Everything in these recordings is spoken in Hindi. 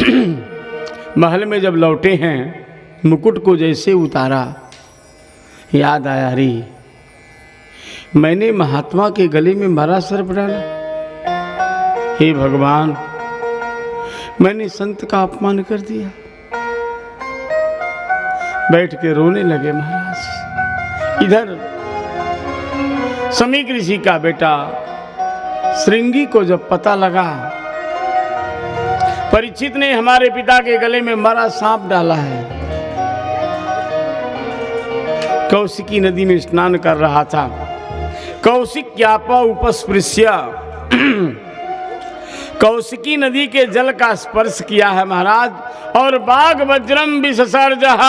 महल में जब लौटे हैं, मुकुट को जैसे उतारा, याद आया, रे मैंने महात्मा के गले में मारा सर्प डाला। हे भगवान, मैंने संत का अपमान कर दिया। बैठ के रोने लगे महाराज। इधर समीक ऋषि का बेटा श्रृंगी को जब पता लगा परीक्षित ने हमारे पिता के गले में मरा सांप डाला है, कौशिकी नदी में स्नान कर रहा था। कौशिक्यापा उपस्पृश्य, कौशिकी नदी के जल का स्पर्श किया है महाराज, और बाघ वज्रम विससर्जः,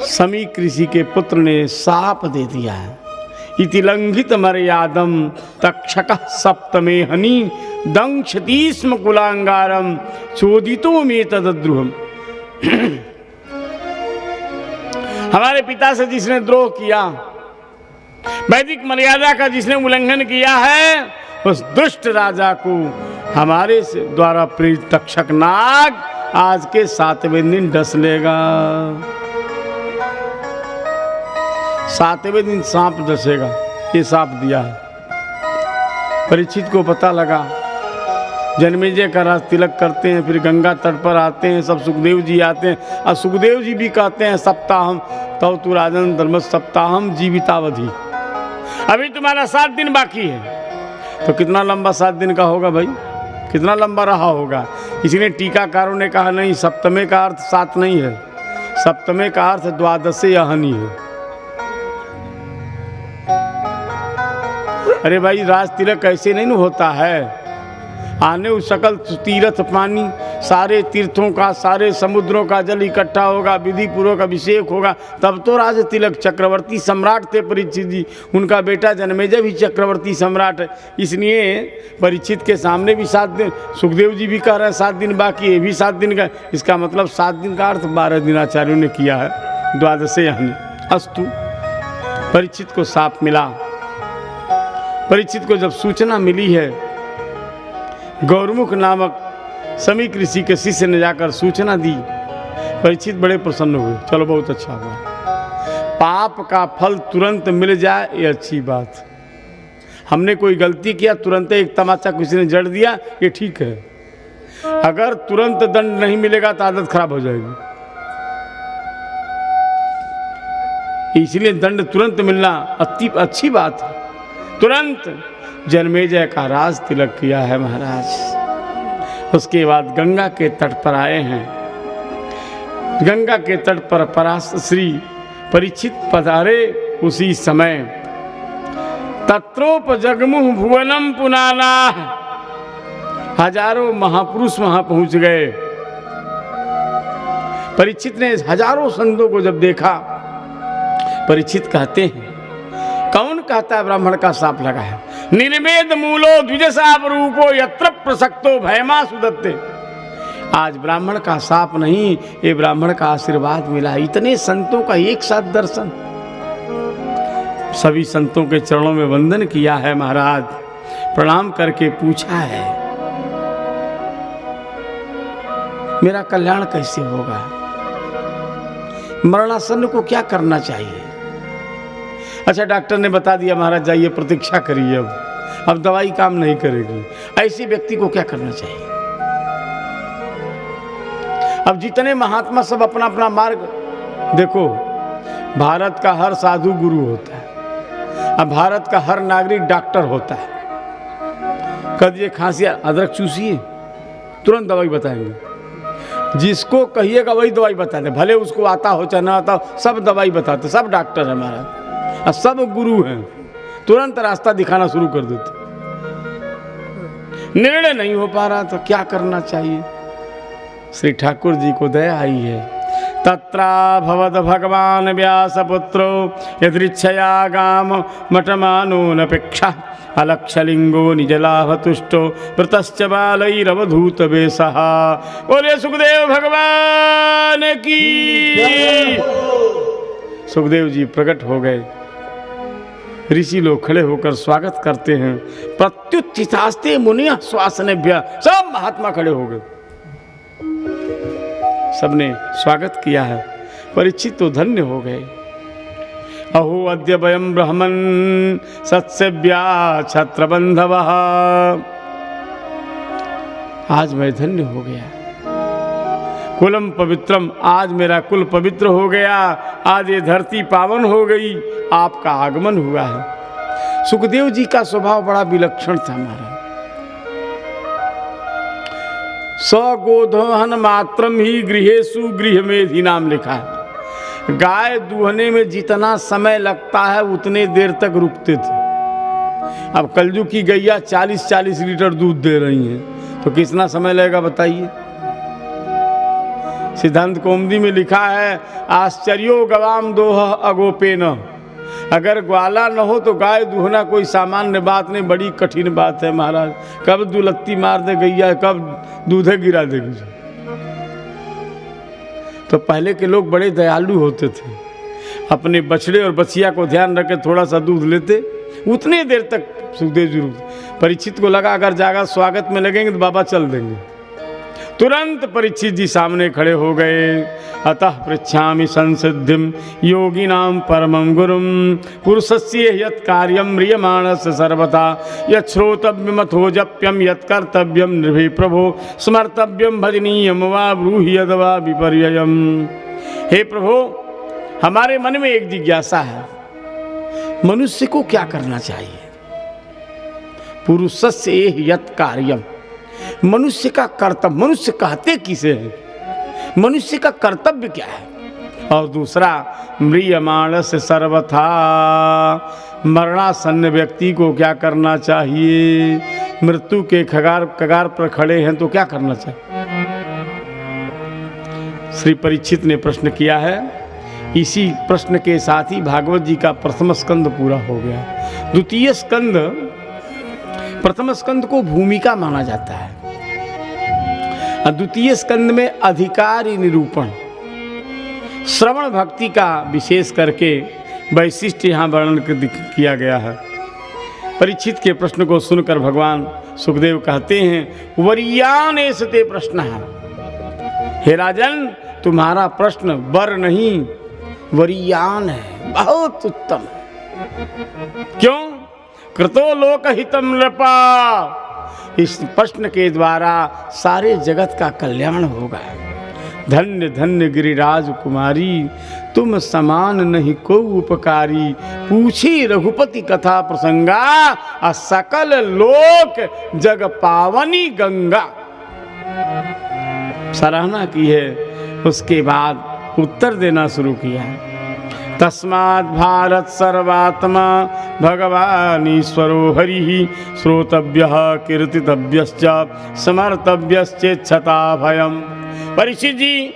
समीक ऋषि के पुत्र ने साप दे दिया है। इति लंघित मर्यादम तक्षक सप्तमे हनि दंक्षति स्म कुलांगारम चोदितो में तद्रुहम। हमारे पिता से जिसने द्रोह किया, वैदिक मर्यादा का जिसने उल्लंघन किया है, उस दुष्ट राजा को हमारे से द्वारा प्रेरित तक्षक नाग आज के 7वें दिन डस लेगा। 7वें दिन सांप डसेगा, ये सांप दिया है। परीक्षित को पता लगा, जन्मेजय का राज तिलक करते हैं, फिर गंगा तट पर आते हैं, सब सुखदेव जी आते हैं, और सुखदेव जी भी कहते हैं सप्ताहम तव तु राजन धर्म सप्ताहम जीवितावधि, अभी तुम्हारा 7 दिन बाकी है। तो कितना लंबा 7 दिन का होगा भाई, कितना लंबा रहा होगा। इसलिए टीकाकारों ने कहा नहीं, सप्तमे का अर्थ 7 नहीं है, सप्तमे का अर्थ द्वादशे अहनि है। अरे भाई, राज तिलक ऐसे नहीं होता है। आने उस सकल तीर्थ पानी, सारे तीर्थों का, सारे समुद्रों का जल इकट्ठा होगा, विधि पूर्वक अभिषेक होगा, तब तो राज तिलक। चक्रवर्ती सम्राट थे परीक्षित जी, उनका बेटा जन्मेजय भी चक्रवर्ती सम्राट है। इसलिए परीक्षित के सामने भी 7 दिन, सुखदेव जी भी कह रहे हैं 7 दिन बाकी, ये भी 7 दिन का। इसका मतलब 7 दिन का अर्थ 12 दिन आचार्यों ने किया है, द्वादशे यानी। अस्तु, परीक्षित को साप मिला। परीक्षित को जब सूचना मिली है, गौरमुख नामक समीक ऋषि के शिष्य ने जाकर सूचना दी, परीक्षित बड़े प्रसन्न हुए। चलो बहुत अच्छा हुआ, पाप का फल तुरंत मिल जाए ये अच्छी बात। हमने कोई गलती किया, तुरंत एक तमाचा किसी ने जड़ दिया, ये ठीक है। अगर तुरंत दंड नहीं मिलेगा तो आदत खराब हो जाएगी। इसलिए दंड तुरंत मिलना अति अच्छी बात है। तुरंत जन्मेजय का राज तिलक किया है महाराज। उसके बाद गंगा के तट पर आए हैं। गंगा के तट पर पराशर श्री परीक्षित पधारे। उसी समय तत्रोपजगमुह भुवनम पुनाना, हजारों महापुरुष वहां पहुंच गए। परीक्षित ने हजारों संतों को जब देखा, परीक्षित कहते हैं, कौन कहता है ब्राह्मण का साप लगा है? निर्वेद मूलो द्विजसाप रूपो यत्र प्रसक्तो भयमा सुदत्ते। आज ब्राह्मण का साप नहीं, ये ब्राह्मण का आशीर्वाद मिला। इतने संतों का एक साथ दर्शन, सभी संतों के चरणों में वंदन किया है महाराज। प्रणाम करके पूछा है, मेरा कल्याण कैसे होगा? मरणासन्न को क्या करना चाहिए? अच्छा, डॉक्टर ने बता दिया महाराज जाइए प्रतीक्षा करिए, अब दवाई काम नहीं करेगी। ऐसे व्यक्ति को क्या करना चाहिए? अब जितने महात्मा सब अपना अपना मार्ग देखो। भारत का हर साधु गुरु होता है, अब भारत का हर नागरिक डॉक्टर होता है। कहिए खांसी, अदरक चूसिए, तुरंत दवाई बताएंगे। जिसको कहिएगा वही दवाई बताते, भले उसको आता हो चाहे ना आता हो, सब दवाई बताते। सब डॉक्टर है महाराज, सब गुरु हैं, तुरंत रास्ता दिखाना शुरू कर देते। निर्णय नहीं हो पा रहा तो क्या करना चाहिए? श्री ठाकुर जी को दया आई है। तत्रा भवद भगवान व्यासपुत्रो यदृच्छया गाम मठमानो नपेक्षा अलक्षलिंगो निजलाभतुष्टो वृतश्च बालैरवधूत वेशः। बोले सुखदेव भगवान की। सुखदेव जी प्रकट हो गए। ऋषि लोग खड़े होकर स्वागत करते हैं। प्रत्युत्थितास्ते मुनिः श्वासनेभ्यः, सब महात्मा खड़े हो गए। सबने स्वागत किया है। परीक्षित तो धन्य हो गए। अहो अद्य वयम ब्रह्मन् सत्सेव्या छत्रबंधवः, आज मैं धन्य हो गया। कुलम पवित्रम, आज मेरा कुल पवित्र हो गया, आज ये धरती पावन हो गई, आपका आगमन हुआ है। सुखदेव जी का स्वभाव बड़ा विलक्षण था। हमारा स्वगोधन मात्रम ही गृहेषु गृहमेधि नाम लिखा है। गाय दूहने में जितना समय लगता है उतने देर तक रुकते थे। अब कलयुग की गैया 40-40 लीटर दूध दे रही हैं, तो कितना समय लगेगा बताइए। सिद्धांत कौमुदी में लिखा है, आश्चर्यो गवाम दोह अगोपेन, अगर ग्वाला न हो तो गाय दूहना कोई सामान्य बात नहीं, बड़ी कठिन बात है महाराज। कब दुलत्ती मार दे गैया, कब दूधे गिरा देगी। तो पहले के लोग बड़े दयालु होते थे, अपने बछड़े और बछिया को ध्यान रख के थोड़ा सा दूध लेते, उतने देर तक सुखदेव जी रुकते। परीक्षित को लगा अगर जागा स्वागत में लगेंगे तो बाबा चल देंगे। तुरंत परीक्षित जी सामने खड़े हो गए। अतः पृच्छामि संसिद्धिम योगिनां परमं गुरुं पुरुषस्य यत् कार्यं म्रियमाणस्य सर्वथा यत् श्रोतव्यमथो जप्यं यत् कर्तव्यं नृभि प्रभो स्मर्तव्यं भजनीयं वा ब्रूहि यद्वा विपर्ययम्। हे प्रभो, हमारे मन में एक जिज्ञासा है, मनुष्य को क्या करना चाहिए? पुरुषस्य यत् कार्यम, मनुष्य का कर्तव्य, मनुष्य कहते किसे है, मनुष्य का कर्तव्य क्या है? और दूसरा म्रियमाणस्य सर्वथा, मरणासन्न व्यक्ति को क्या करना चाहिए? मृत्यु के कगार पर खड़े हैं तो क्या करना चाहिए? श्री परीक्षित ने प्रश्न किया है। इसी प्रश्न के साथ ही भागवत जी का प्रथम स्कंद पूरा हो गया। द्वितीय स्कंद, प्रथम स्कंद को भूमिका माना जाता है। द्वितीय स्कंद में अधिकारी निरूपण, श्रवण भक्ति का विशेष करके वैशिष्ट यहाँ वर्णन किया गया है। परीक्षित के प्रश्न को सुनकर भगवान सुखदेव कहते हैं, वरीयान एसते प्रश्न है। हे राजन, तुम्हारा प्रश्न वर नहीं वरीयान है, बहुत उत्तम है। क्यों? कृतो लोकहितम नृपा, इस प्रश्न के द्वारा सारे जगत का कल्याण होगा। धन्य धन्य गिरिराज कुमारी, तुम समान नहीं को उपकारी, पूछी रघुपति कथा प्रसंगा, आ सकल लोक जग पावनी गंगा। सराहना की है, उसके बाद उत्तर देना शुरू किया है। तस्माद् भारत सर्वात्मा भगवान ईश्वरो हरि, श्रोतव्यः कीर्तितव्यश्च समर्तव्यश्चेच्छता भयम्। परीक्षित जी,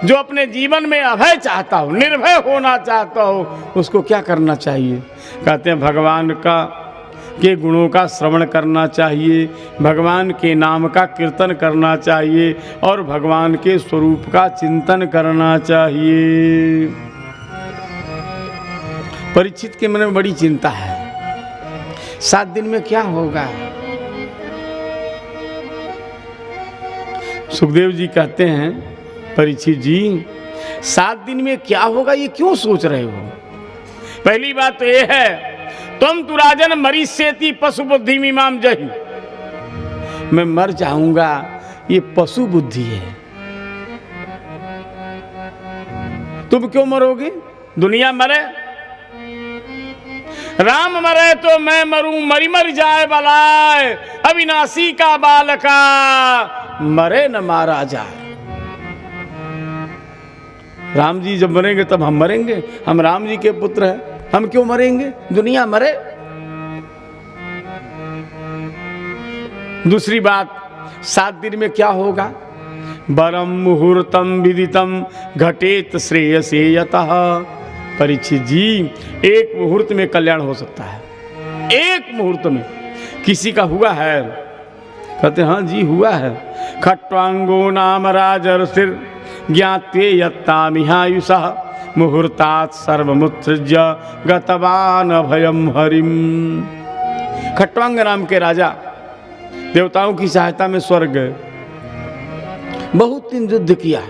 जो अपने जीवन में अभय चाहता हो, निर्भय होना चाहता हो, उसको क्या करना चाहिए? कहते हैं भगवान के गुणों का श्रवण करना चाहिए, भगवान के नाम का कीर्तन करना चाहिए और भगवान के स्वरूप का चिंतन करना चाहिए। परीक्षित के मन में बड़ी चिंता है, 7 दिन में क्या होगा? सुखदेव जी कहते हैं, परीक्षित जी 7 दिन में क्या होगा ये क्यों सोच रहे हो? पहली बात तो ये है, तुम तु राजन मरीष्येति पशु बुद्धि मीमाम जहि, मैं मर जाऊंगा ये पशु बुद्धि है। तुम क्यों मरोगे? दुनिया मरे, राम मरे तो मैं मरूं, मर जाए बलाए, अविनाशी का बालका मरे न मारा जाए। राम जी जब मरेंगे तब हम मरेंगे, हम राम जी के पुत्र हैं, हम क्यों मरेंगे? दुनिया मरे। दूसरी बात, 7 दिन में क्या होगा? वरम मुहूर्तम विदितम घटेत श्रेयसे यतः। परीक्षित जी, एक मुहूर्त में कल्याण हो सकता है, एक मुहूर्त में। किसी का हुआ है? कहते हाँ जी हुआ है। खट्वांगो नाम राजर्षिर ज्ञाते यत्तामिहायुषः मुहूर्तात् सर्वमुत्सृज्य गतवान अभयम हरिम। खट्वांग नाम के राजा देवताओं की सहायता में स्वर्ग गए, बहुत दिन युद्ध किया,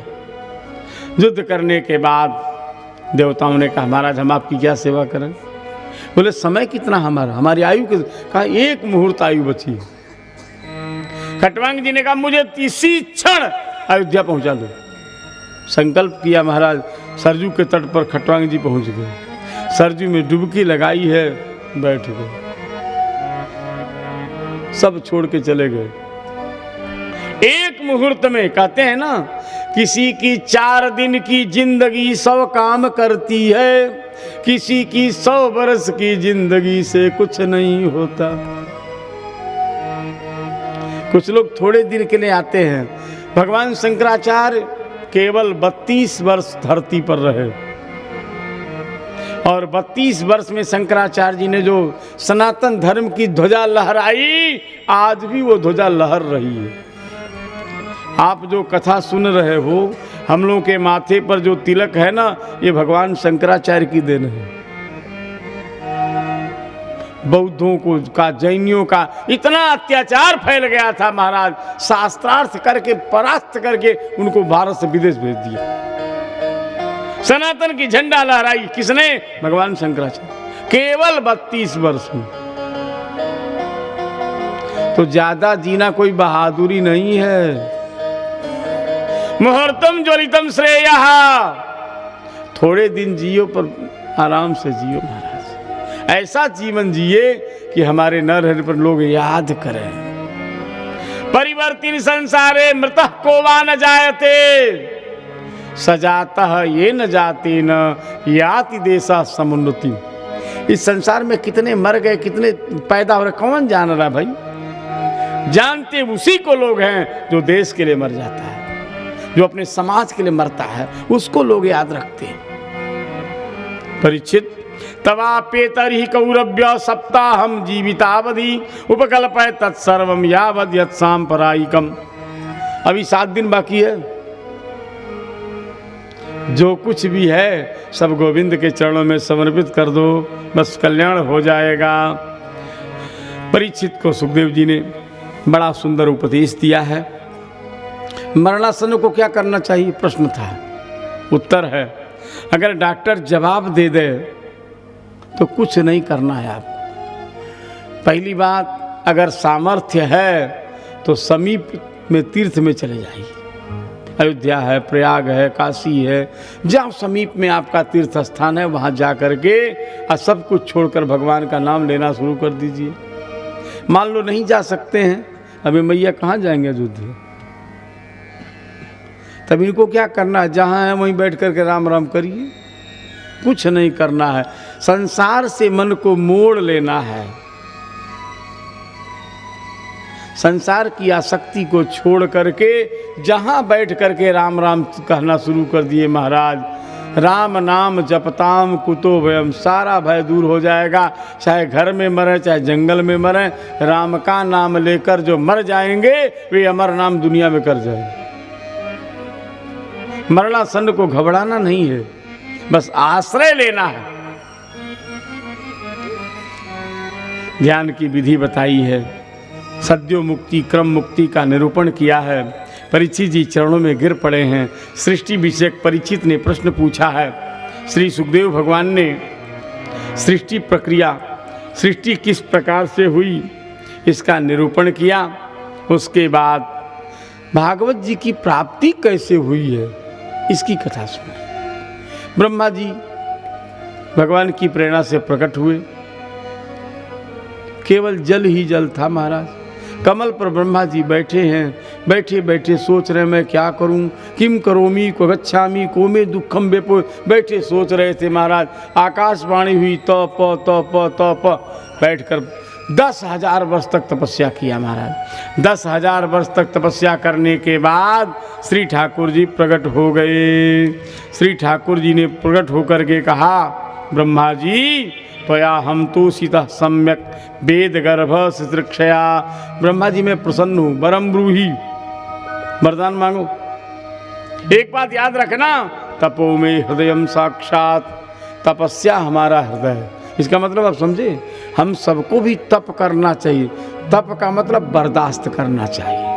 युद्ध करने के बाद देवताओं ने कहा महाराज हम आपकी क्या सेवा करें। बोले समय कितना हमारा, हमारी आयु के कहा 1 मुहूर्त आयु बची। खटवांग जी ने कहा मुझे इसी क्षण अयोध्या पहुंचा दो। संकल्प किया महाराज, सरजू के तट पर खटवांग जी पहुंच गए, सरजू में डुबकी लगाई है, बैठ गए, सब छोड़ के चले गए। 1 मुहूर्त में, कहते हैं ना किसी की 4 दिन की जिंदगी 100 काम करती है, किसी की 100 वर्ष की जिंदगी से कुछ नहीं होता। कुछ लोग थोड़े दिन के लिए आते हैं। भगवान शंकराचार्य केवल 32 वर्ष धरती पर रहे और 32 वर्ष में शंकराचार्य जी ने जो सनातन धर्म की ध्वजा लहराई, आज भी वो ध्वजा लहर रही है। आप जो कथा सुन रहे हो, हम लोगों के माथे पर जो तिलक है ना, ये भगवान शंकराचार्य की देन है। बौद्धों को का, जैनियों का इतना अत्याचार फैल गया था, महाराज शास्त्रार्थ करके परास्त करके उनको भारत से विदेश भेज दिया। सनातन की झंडा लहराई किसने? भगवान शंकराचार्य, केवल 32 वर्ष में। तो ज्यादा जीना कोई बहादुरी नहीं है। मुहूर्तम ज्वलितम श्रेयः, थोड़े दिन जियो पर आराम से जियो महाराज। ऐसा जीवन जिए कि हमारे न रहने पर लोग याद करें। परिवर्तिन संसारे मृतः को वा न जायते, सजातः ये न जाते न याति देशा समुन्नति। इस संसार में कितने मर गए, कितने पैदा हो रहे, कौन जान रहा भाई? जानते उसी को लोग हैं जो देश के लिए मर जाता है, जो अपने समाज के लिए मरता है, उसको लोग याद रखते हैं। परीक्षित, तवापेतरि कौरव्य सप्ताहम जीवितावधि उपकल्पय तत्सर्वम यावद यत् सांपरायिकम। अभी 7 दिन बाकी है। जो कुछ भी है सब गोविंद के चरणों में समर्पित कर दो, बस कल्याण हो जाएगा। परीक्षित को सुखदेव जी ने बड़ा सुंदर उपदेश दिया है। मरणासन को क्या करना चाहिए, प्रश्न था। उत्तर है, अगर डॉक्टर जवाब दे दे तो कुछ नहीं करना है आपको। पहली बात, अगर सामर्थ्य है तो समीप में तीर्थ में चले जाइए। अयोध्या है, प्रयाग है, काशी है, जहाँ समीप में आपका तीर्थ स्थान है वहाँ जा कर के और सब कुछ छोड़कर भगवान का नाम लेना शुरू कर दीजिए। मान लो नहीं जा सकते हैं, अभी मैया कहाँ जाएंगे अयोध्या? तब इनको क्या करना है, जहाँ है वहीं बैठ करके राम राम करिए। कुछ नहीं करना है, संसार से मन को मोड़ लेना है। संसार की आसक्ति को छोड़ करके जहाँ बैठ करके राम राम कहना शुरू कर दिए महाराज। राम नाम जपताम कुतो भयम, सारा भय दूर हो जाएगा। चाहे घर में मरे, चाहे जंगल में मरे, राम का नाम लेकर जो मर जाएंगे वे अमर नाम दुनिया में कर जाएंगे। मरणासन को घबराना नहीं है, बस आश्रय लेना है। ध्यान की विधि बताई है, सद्यो मुक्ति क्रम मुक्ति का निरूपण किया है। परीक्षित जी चरणों में गिर पड़े हैं। सृष्टि विषयक परीक्षित ने प्रश्न पूछा है। श्री सुखदेव भगवान ने सृष्टि प्रक्रिया, सृष्टि किस प्रकार से हुई, इसका निरूपण किया। उसके बाद भागवत जी की प्राप्ति कैसे हुई है, इसकी कथा सुनी। ब्रह्मा जी भगवान की प्रेरणा से प्रकट हुए। केवल जल ही जल था महाराज। कमल पर ब्रह्मा जी बैठे हैं। बैठे बैठे सोच रहे मैं क्या करूं, किम करोमी को गच्छामी को में दुखम बेपो। बैठे सोच रहे थे महाराज। आकाशवाणी हुई तप तप तप। बैठकर 10,000 वर्ष तक तपस्या किया महाराज। 10,000 वर्ष तक तपस्या करने के बाद श्री ठाकुर जी प्रकट हो गए। श्री ठाकुर जी ने प्रकट होकर के कहा, ब्रह्मा जी त्वया हम तो सीता सम्यक वेद गर्भ शिश्रक्षया। ब्रह्मा जी मैं प्रसन्न हूँ, वरम ब्रूहि, वरदान मांगो। एक बात याद रखना, तपो में हृदयम साक्षात, तपस्या हमारा हृदय है। इसका मतलब आप समझे, हम सबको भी तप करना चाहिए। तप का मतलब बर्दाश्त करना चाहिए।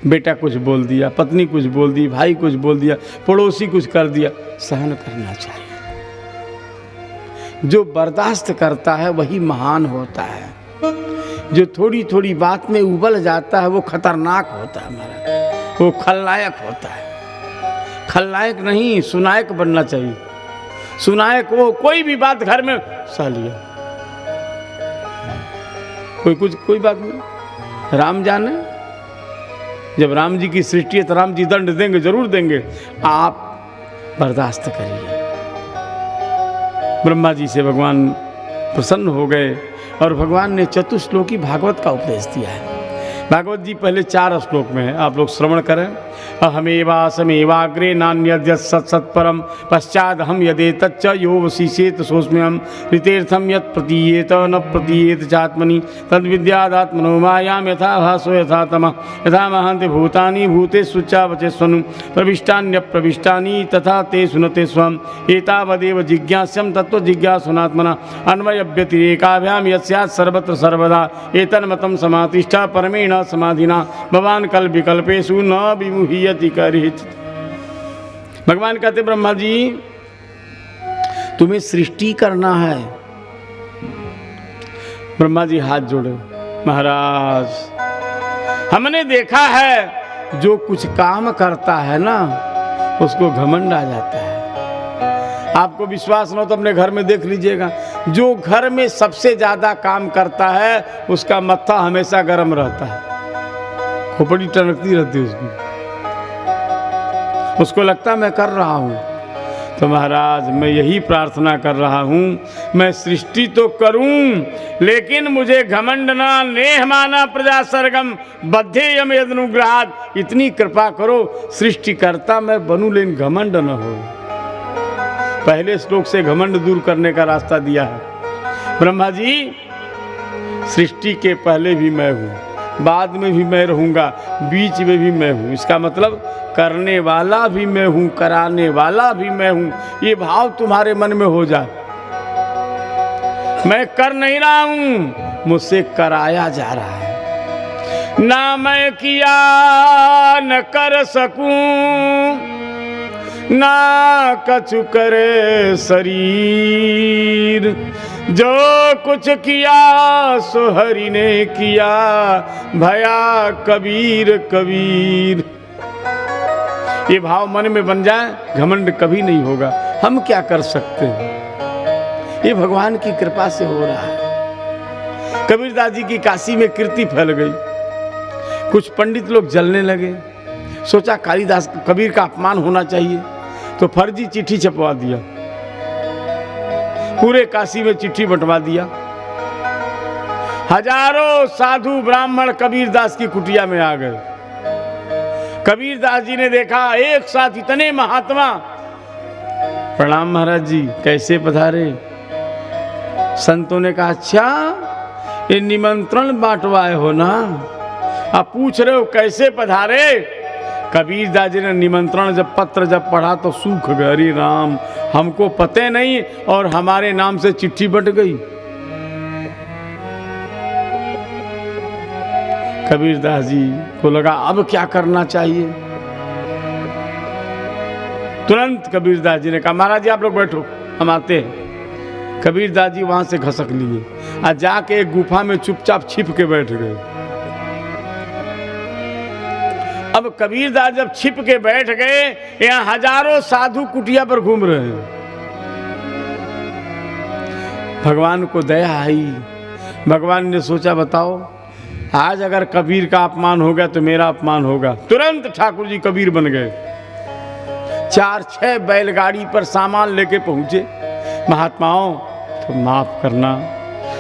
बेटा कुछ बोल दिया, पत्नी कुछ बोल दी, भाई कुछ बोल दिया, पड़ोसी कुछ कर दिया, सहन करना चाहिए। जो बर्दाश्त करता है वही महान होता है। जो थोड़ी थोड़ी बात में उबल जाता है वो खतरनाक होता है हमारा, वो खलनायक होता है। खलनायक नहीं, सुनायक बनना चाहिए। सुनायक वो कोई भी बात घर में सह लिया, कोई बात नहीं। राम जाने, जब राम जी की सृष्टि है तो राम जी दंड देंगे, जरूर देंगे, आप बर्दाश्त करिए। ब्रह्मा जी से भगवान प्रसन्न हो गए और भगवान ने चतुश्लोकी भागवत का उपदेश दिया है। भागवत जी पहले 4 श्लोक में है, आप लोग श्रवण करें। अहमेवासमेवाग्रे नान्यद्यत् सत्सत्परम पश्चाद हम यदेतच्च यो वशिष्येत सोऽस्म्यहम् ऋतेर्थम यत् प्रतीयेत न प्रतीयेत चात्मनि तद्विद्यादात्मनो मायां यथा भासो यथा तमः यथा महान्ति भूतानि भूतेषु च वचेष्वनु प्रविष्टान्यप्रविष्टानि तथा ते सुनते स्वम् एतावदेव जिज्ञास्यं तत्त्वजिज्ञासुनात्मना अन्वयव्यतिरेकाभ्यां यस्यात् सर्वत्र सर्वदा एतन्मतं समातिष्ठ परमेण समाधिना भवान् कल्प विकल्पेषु न विमुह्यति करिहित। भगवान कहते ब्रह्मा जी तुम्हें सृष्टि करना है। ब्रह्मा जी हाथ जोड़े, महाराज हमने देखा है जो कुछ काम करता है ना उसको घमंड आ जाता है। आपको विश्वास न हो तो अपने घर में देख लीजिएगा, जो घर में सबसे ज्यादा काम करता है उसका मत्था हमेशा गर्म रहता है, खोपड़ी टनकती रहती है उसको लगता है मैं कर रहा हूं। तो महाराज मैं यही प्रार्थना कर रहा हूं, मैं सृष्टि तो करूं लेकिन मुझे घमंड ना नेह माना प्रजा सरगम बद्धेयम यदनुग्रहात्, इतनी कृपा करो सृष्टि करता मैं बनूं लेकिन घमंड न हो। पहले श्लोक से घमंड दूर करने का रास्ता दिया है। ब्रह्मा जी सृष्टि के पहले भी मैं हूं, बाद में भी मैं रहूंगा, बीच में भी मैं हूं। इसका मतलब करने वाला भी मैं हूं, कराने वाला भी मैं हूं। ये भाव तुम्हारे मन में हो जाए। मैं कर नहीं रहा हूं, मुझसे कराया जा रहा है। ना मैं किया न कर सकूं, ना कछु करे शरीर, जो कुछ किया सो हरि ने किया, भया कबीर कबीर। ये भाव मन में बन जाए, घमंड कभी नहीं होगा। हम क्या कर सकते हैं, ये भगवान की कृपा से हो रहा है। कबीरदास जी की काशी में कीर्ति फैल गई, कुछ पंडित लोग जलने लगे। सोचा कालिदास कबीर का अपमान होना चाहिए, तो फर्जी चिट्ठी छपवा दिया, पूरे काशी में चिट्ठी बंटवा दिया। हजारों साधु ब्राह्मण कबीरदास की कुटिया में आ गए। कबीरदास जी ने देखा एक साथ इतने महात्मा। प्रणाम महाराज जी, कैसे पधारे? संतों ने कहा अच्छा ये निमंत्रण बांटवाए हो ना, आप पूछ रहे हो कैसे पधारे? कबीरदास जी ने निमंत्रण जब पत्र जब पढ़ा तो सूख गए। हरि राम, हमको पते नहीं और हमारे नाम से चिट्ठी बंट गई। कबीरदास जी को लगा अब क्या करना चाहिए। तुरंत कबीरदास जी ने कहा महाराज जी आप लोग बैठो, हम आते हैं। कबीरदास जी वहां से घसक लिए और जाके एक गुफा में चुपचाप छिप के बैठ गए। अब कबीरदास जब छिप के बैठ गए, यहाँ हजारों साधु कुटिया पर घूम रहे हैं। भगवान को दया आई। भगवान ने सोचा बताओ आज अगर कबीर का अपमान हो गया तो मेरा अपमान होगा। तुरंत ठाकुर जी कबीर बन गए। 4-6 बैलगाड़ी पर सामान लेके पहुंचे। महात्माओं तो माफ करना,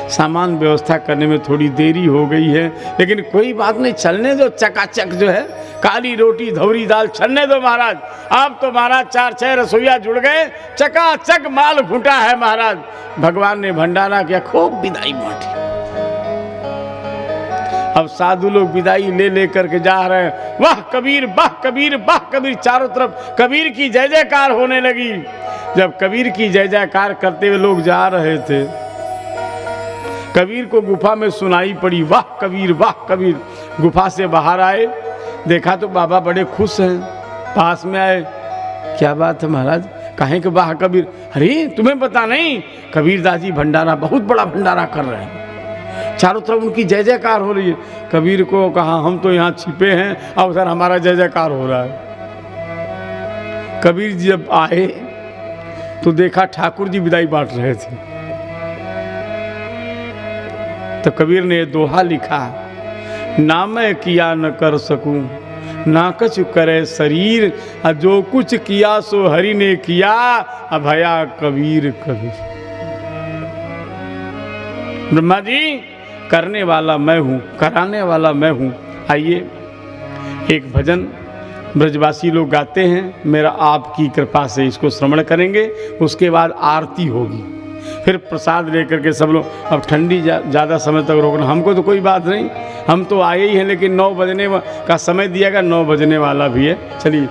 सामान व्यवस्था करने में थोड़ी देरी हो गई है, लेकिन कोई बात नहीं, चलने दो। चकाचक जो है काली रोटी धौरी दाल चलने दो महाराज। आप तो महाराज 4-6 रसोईया जुड़ गए, चकाचक माल घुटा है महाराज। भगवान ने भंडारा किया, खूब विदाई बांटी। अब साधु लोग विदाई ले ले करके जा रहे हैं। वाह कबीर, वाह कबीर, वाह कबीर। चारों तरफ कबीर की जय जयकार होने लगी। जब कबीर की जय जयकार करते हुए लोग जा रहे थे, कबीर को गुफा में सुनाई पड़ी वाह कबीर, वाह कबीर। गुफा से बाहर आए, देखा तो बाबा बड़े खुश हैं, पास में आए। क्या बात है महाराज? कहें कि वाह कबीर, अरे तुम्हें पता नहीं, कबीरदास जी भंडारा, बहुत बड़ा भंडारा कर रहे हैं, चारों तरफ उनकी जय जयकार हो रही है। कबीर को कहा हम तो यहाँ छिपे हैं और उधर हमारा जय जयकार हो रहा है। कबीर जी जब आए तो देखा ठाकुर जी विदाई बांट रहे थे। तो कबीर ने दोहा लिखा, ना मैं किया न कर सकूं, ना कुछ करे शरीर, जो कुछ किया सो हरि ने किया, अभया कबीर कबीर। ब्रह्मा जी, करने वाला मैं हूँ, कराने वाला मैं हूँ। आइए एक भजन ब्रजवासी लोग गाते हैं, मेरा आपकी कृपा से इसको श्रवण करेंगे, उसके बाद आरती होगी, फिर प्रसाद लेकर के सब लोग। अब ठंडी ज़्यादा समय तक रोकना हमको तो कोई बात नहीं, हम तो आए ही हैं, लेकिन 9 बजने का समय दिया गया, 9 बजने वाला भी है। चलिए।